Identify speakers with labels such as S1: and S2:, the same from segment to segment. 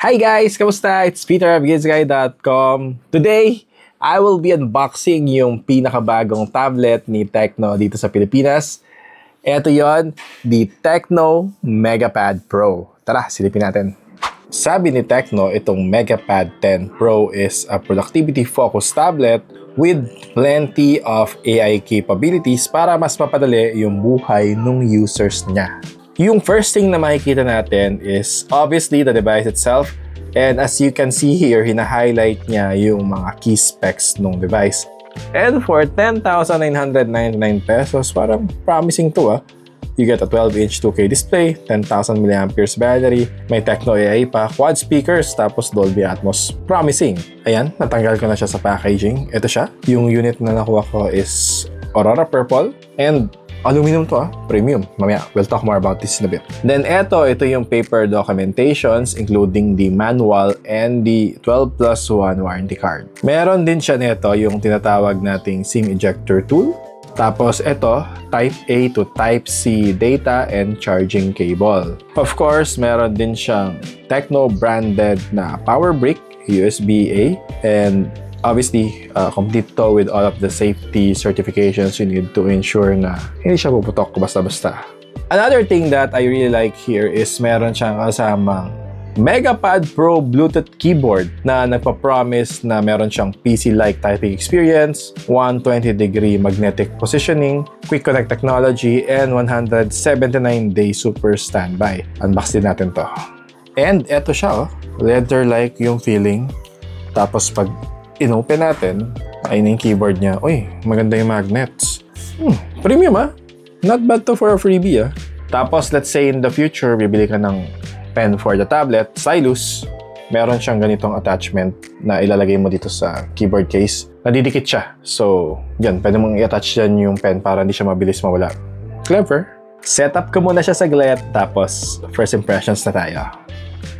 S1: Hi guys! Kamusta? It's Peter of GizGuy.com. Today, I will be unboxing yung pinakabagong tablet ni Tecno dito sa Pilipinas. Ito yon, the Tecno MegaPad Pro. Tara, silipin natin. Sabi ni Tecno, itong MegaPad 10 Pro is a productivity-focused tablet with plenty of AI capabilities para mas mapadali yung buhay ng users niya. Yung first thing na makikita natin is obviously the device itself, and as you can see here, hina-highlight niya yung mga key specs ng device. And for 10,999 pesos, parang promising to. You get a 12-inch 2K display, 10,000 mAh battery, may Tecno AI pa, quad speakers, tapos Dolby Atmos. Promising. Ayan, natanggal ko na siya sa packaging. Ito siya. Yung unit na nakuha ko is Aurora Purple, and aluminum to premium. Mamaya, we'll talk more about this in a bit. Then ito yung paper documentations including the manual and the 12+1 warranty card. Meron din siya nito yung tinatawag nating SIM ejector tool. Tapos ito, Type A to Type C data and charging cable. Of course, meron din siyang Tecno branded na power brick, USB-A, and obviously, complete to with all of the safety certifications you need to ensure na hindi siya puputok basta-basta. Another thing that I really like here is meron siyang kasamang MegaPad Pro Bluetooth keyboard na nagpa-promise na meron siyang PC-like typing experience, 120-degree magnetic positioning, quick connect technology, and 179-day super standby. Unbox din natin to. And eto siya, leather-like yung feeling. Tapos pag in-open natin, ay na yung keyboard niya. Uy, maganda yung magnets. Premium Not bad to for a freebie Tapos, let's say in the future, bibili ka ng pen for the tablet, stylus. Meron siyang ganitong attachment na ilalagay mo dito sa keyboard case. Nadidikit siya. So, yan, pwede mong i-attach dyan yung pen para hindi siya mabilis mawala. Clever. Setup ko muna siya saglit, tapos first impressions na tayo.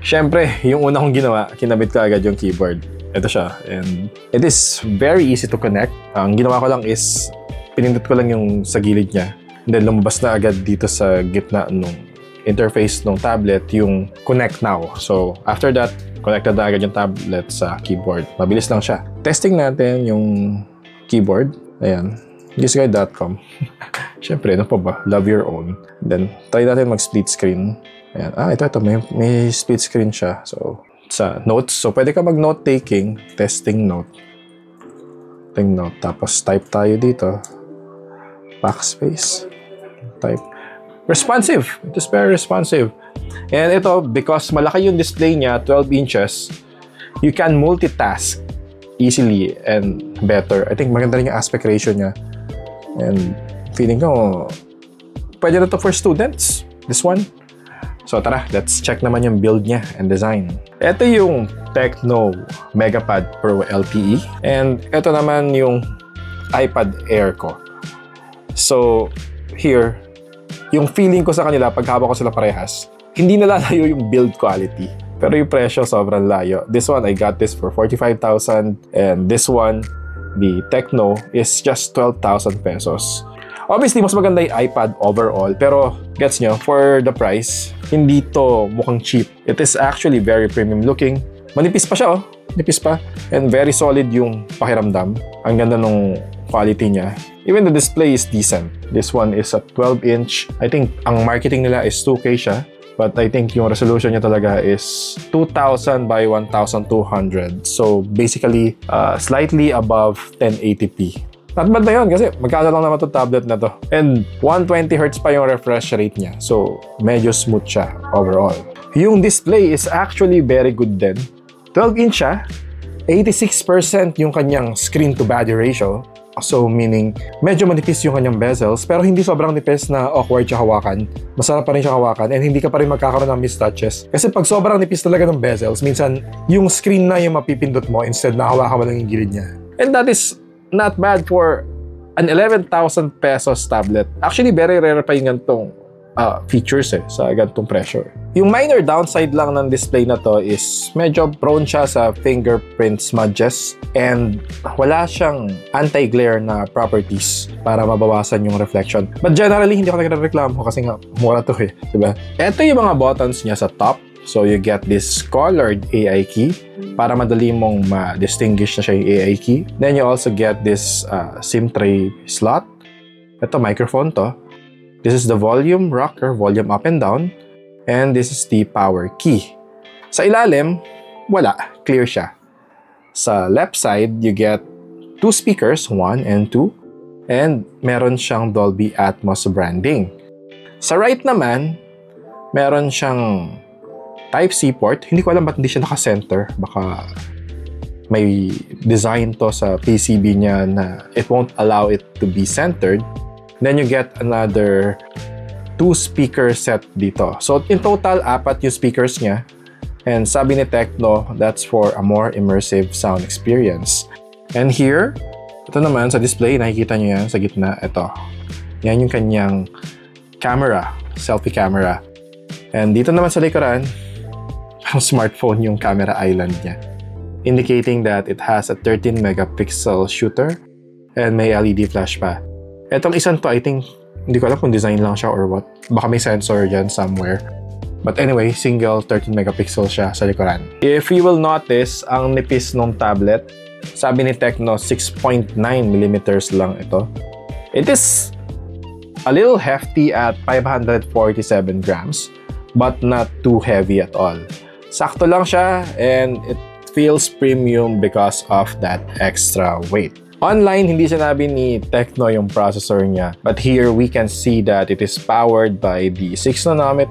S1: Siyempre, yung una kong ginawa, kinabit ko agad yung keyboard. Ito siya, and it is very easy to connect. Ang ginawa ko lang is, pinindot ko lang yung sa gilid niya. And then lumabas na agad dito sa gitna ng interface ng tablet yung connect now. So, after that, connected na agad yung tablet sa keyboard. Mabilis lang siya. Testing natin yung keyboard. Ayan, GizGuy.com. Siyempre, ano pa ba? Love your own. And then, try natin mag-split screen. Ayan. Ito. May split screen siya. So, sa notes. So, pwede ka mag-note taking, testing note. Tapos, type tayo dito. Backspace. Type. Responsive. It is very responsive. And ito, because malaki yung display niya, 12 inches, you can multitask easily and better. I think maganda rin yung aspect ratio niya. And feeling ko, pwede na to for students. This one. So tara, let's check naman yung build niya and design. Ito yung Tecno MegaPad Pro LTE. And ito naman yung iPad Air ko. So, here, yung feeling ko sa kanila, pag hawak ko sila parehas, hindi nalalayo yung build quality. Pero yung presyo, sobrang layo. This one, I got this for 45,000. And this one, the Tecno, is just 12,000 pesos. Obviously, mas maganda yung iPad overall, pero gets nyo, for the price, hindi to mukhang cheap. It is actually very premium looking. Manipis pa siya, Manipis pa. And very solid yung pakiramdam. Ang ganda nung quality niya. Even the display is decent. This one is a 12-inch. I think ang marketing nila is 2K siya. But I think yung resolution niya talaga is 2000 by 1200. So basically, slightly above 1080p. Not bad na yun kasi magkano lang naman itong tablet na to. And 120Hz pa yung refresh rate niya. So, medyo smooth siya overall. Yung display is actually very good din. 12-inch siya. 86% yung kanyang screen-to-body ratio. So, meaning, medyo manipis yung kanyang bezels, pero hindi sobrang nipis na awkward siya hawakan. Masarap pa rin siya hawakan, and hindi ka pa rin magkakaroon ng mistouches. Kasi pag sobrang nipis talaga ng bezels, minsan, yung screen na yung mapipindot mo, instead na hawakan mo lang yung gilid niya. And that is not bad for an 11,000 pesos tablet. Actually, very rare pa yung gantong features sa gantong presyo. Yung minor downside lang ng display na to is medyo prone siya sa fingerprint smudges and wala siyang anti-glare na properties para mabawasan yung reflection. But generally, hindi ako nagreklamo kasi nga mura to diba? Ito yung mga buttons niya sa top. So you get this colored AI key para madali mong ma-distinguish na siya yung AI key. Then you also get this SIM tray slot. Ito, microphone to. This is the volume rocker, volume up and down. And this is the power key. Sa ilalim, wala. Clear siya. Sa left side, you get 2 speakers, 1 and 2. And meron siyang Dolby Atmos branding. Sa right naman, meron siyang Type-C port. Hindi ko alam ba't hindi siya naka-center. Baka may design to sa PCB niya na it won't allow it to be centered. Then you get another 2 speaker set dito. So in total, 4 yung speakers niya. And sabi ni Tecno, that's for a more immersive sound experience. And here, ito naman sa display, nakikita nyo yan sa gitna. Ito. Yan yung kanyang camera, selfie camera. And dito naman sa likuran, ang smartphone yung camera island niya, indicating that it has a 13 megapixel shooter and may LED flash pa. Etong isang to, I think, hindi ko alam kung design lang siya or what. Baka may sensor dyan somewhere. But anyway, single 13 megapixel siya sa likuran. If you will notice, ang nipis ng tablet, sabi ni Tecno, 6.9mm lang ito. It is a little hefty at 547 grams, but not too heavy at all. Sakto lang siya and it feels premium because of that extra weight. Online, hindi sinabi ni Tecno yung processor niya, but here we can see that it is powered by the 6nm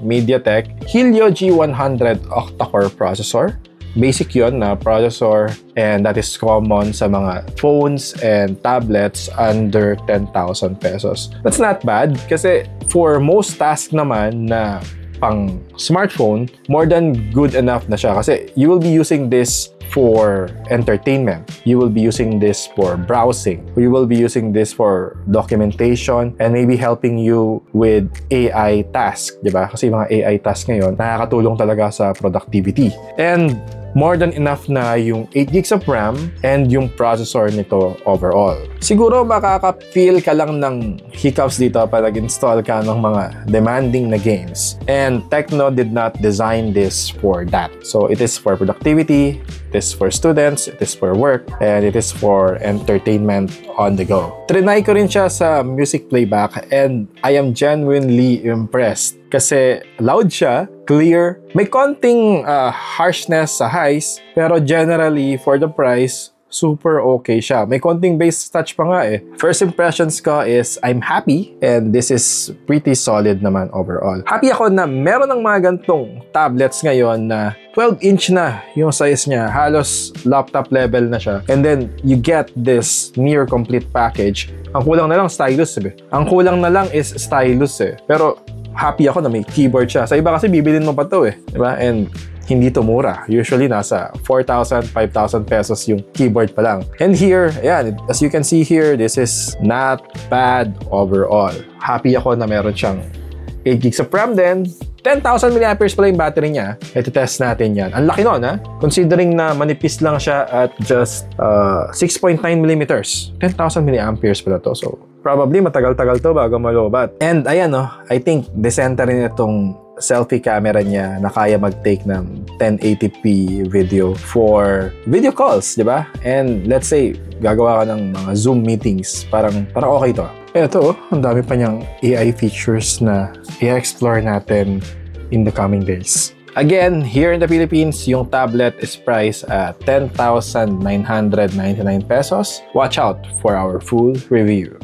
S1: MediaTek Helio G100 octa-core processor. Basic yon na processor and that is common sa mga phones and tablets under 10,000 pesos. That's not bad kasi for most tasks naman na pang smartphone, more than good enough na siya kasi you will be using this for entertainment. You will be using this for browsing. You will be using this for documentation and maybe helping you with AI tasks, di ba? Kasi mga AI tasks ngayon, nakakatulong talaga sa productivity. And more than enough na yung 8 gigs of RAM and yung processor nito overall. Siguro makaka-feel ka lang ng hiccups dito pag nag-install ka ng mga demanding na games. And Tecno did not design this for that. So it is for productivity, it is for students, it is for work, and it is for entertainment on the go. Trinay ko rin siya sa music playback and I am genuinely impressed. Kasi loud siya, clear, may konting harshness sa highs, pero generally, for the price, super okay siya. May konting bass touch pa nga eh. First impressions ko is, I'm happy, and this is pretty solid naman overall. Happy ako na meron ng mga gantong tablets ngayon na 12-inch na yung size niya. Halos laptop level na siya. And then, you get this near complete package. Ang kulang na lang, stylus eh. Ang kulang na lang is stylus eh. Pero, happy ako na may keyboard siya. Sa iba kasi bibilin mo pa to eh. Diba? And hindi to mura. Usually nasa 4,000, 5,000 pesos yung keyboard pa lang. And here, ayan, as you can see here, this is not bad overall. Happy ako na meron siyang 8 gigs of RAM din. 10,000 mAh pala yung battery niya. Ito test natin yan. Ang laki nun, ha? Considering na manipis lang siya at just 6.9mm. 10,000 mAh pala to. So, probably matagal-tagal to bago malobat. And ayan, no, I think decente rin itong selfie camera niya na kaya mag-take ng 1080p video for video calls, di ba? And let's say, gagawa ka ng mga Zoom meetings, parang okay to. Ito, ang dami pa niyang AI features na i-explore natin in the coming days. Again, here in the Philippines, yung tablet is priced at 10,999 pesos. Watch out for our full review.